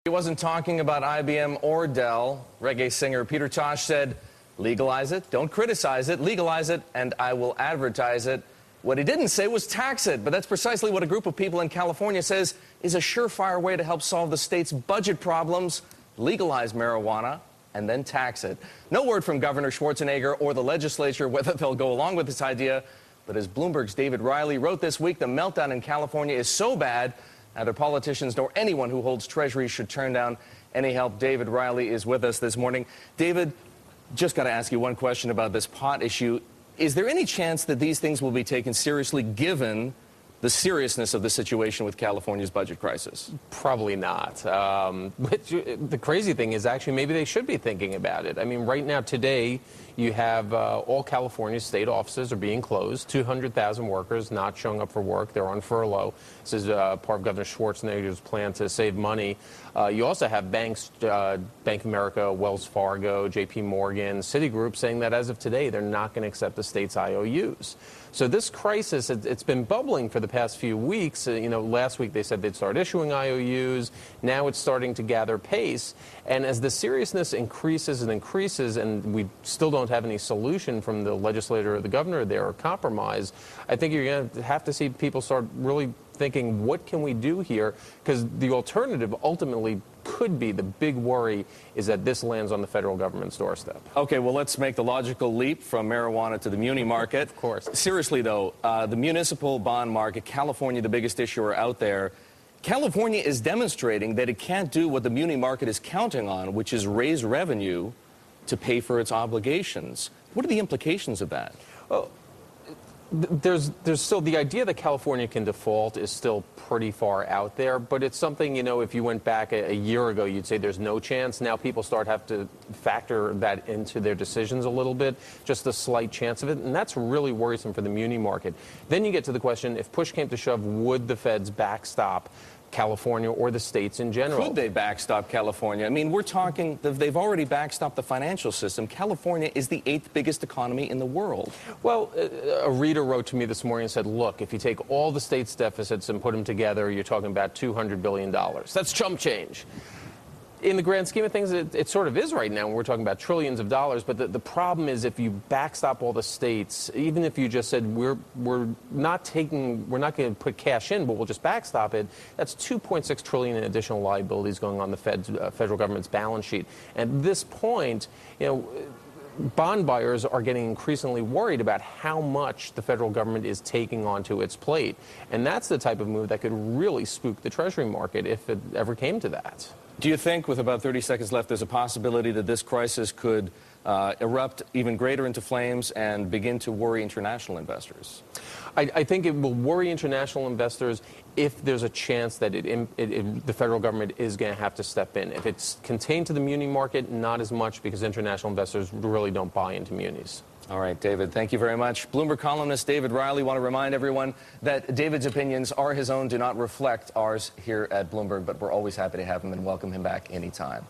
He wasn't talking about IBM or Dell. Reggae singer Peter Tosh said, legalize it, don't criticize it, legalize it, and I will advertise it. What he didn't say was tax it, but that's precisely what a group of people in California says is a surefire way to help solve the state's budget problems. Legalize marijuana and then tax it. No word from Governor Schwarzenegger or the legislature whether they'll go along with this idea, but as Bloomberg's David Riley wrote this week, the meltdown in California is so bad neither politicians nor anyone who holds Treasury should turn down any help. David Riley is with us this morning. David, just got to ask you one question about this pot issue. Is there any chance that these things will be taken seriously given the seriousness of the situation with California's budget crisis? Probably not. But the crazy thing is actually maybe they should be thinking about it. I mean, right now, today, you have all California state offices are being closed. 200,000 workers not showing up for work. They're on furlough. This is part of Governor Schwarzenegger's plan to save money. You also have banks, Bank of America, Wells Fargo, JP Morgan, Citigroup saying that as of today, they're not going to accept the state's IOUs. So this crisis, it's been bubbling for the past few weeks. Last week they said they'd start issuing IOUs. Now it's starting to gather pace. And as the seriousness increases and increases, and we still don't have any solution from the legislator or the governor there or compromise, I think you're going to have to see people start really thinking, what can we do here? Because the alternative ultimately could be, the big worry is that this lands on the federal government's doorstep. Okay, well, let's make the logical leap from marijuana to the muni market. Of course. Seriously, though, the municipal bond market, California, the biggest issuer out there, California is demonstrating that it can't do what the muni market is counting on, which is raise revenue to pay for its obligations. What are the implications of that? Well, there's still the idea that California can default is still pretty far out there, but it's something, if you went back a year ago, you'd say there's no chance. Now people have to factor that into their decisions a little bit, just a slight chance of it, and that's really worrisome for the muni market. Then you get to the question, if push came to shove, would the feds backstop California or the states in general? Could they backstop California? I mean, we're talking, they've already backstopped the financial system. California is the 8th biggest economy in the world. Well, a reader wrote to me this morning and said, look, if you take all the states' deficits and put them together, you're talking about $200 billion. That's chump change. In the grand scheme of things, it sort of is right now when we're talking about trillions of dollars. But the problem is if you backstop all the states, even if you just said we're not going to put cash in, but we'll just backstop it, that's $2.6 trillion in additional liabilities going on the federal government's balance sheet. At this point, bond buyers are getting increasingly worried about how much the federal government is taking onto its plate. And that's the type of move that could really spook the Treasury market if it ever came to that. Do you think, with about 30 seconds left, there's a possibility that this crisis could erupt even greater into flames and begin to worry international investors? I think it will worry international investors if there's a chance that the federal government is going to have to step in. If it's contained to the muni market, not as much, because international investors really don't buy into munis. All right, David, thank you very much. Bloomberg columnist David Riley. Want to remind everyone that David's opinions are his own, do not reflect ours here at Bloomberg, but we're always happy to have him and welcome him back anytime.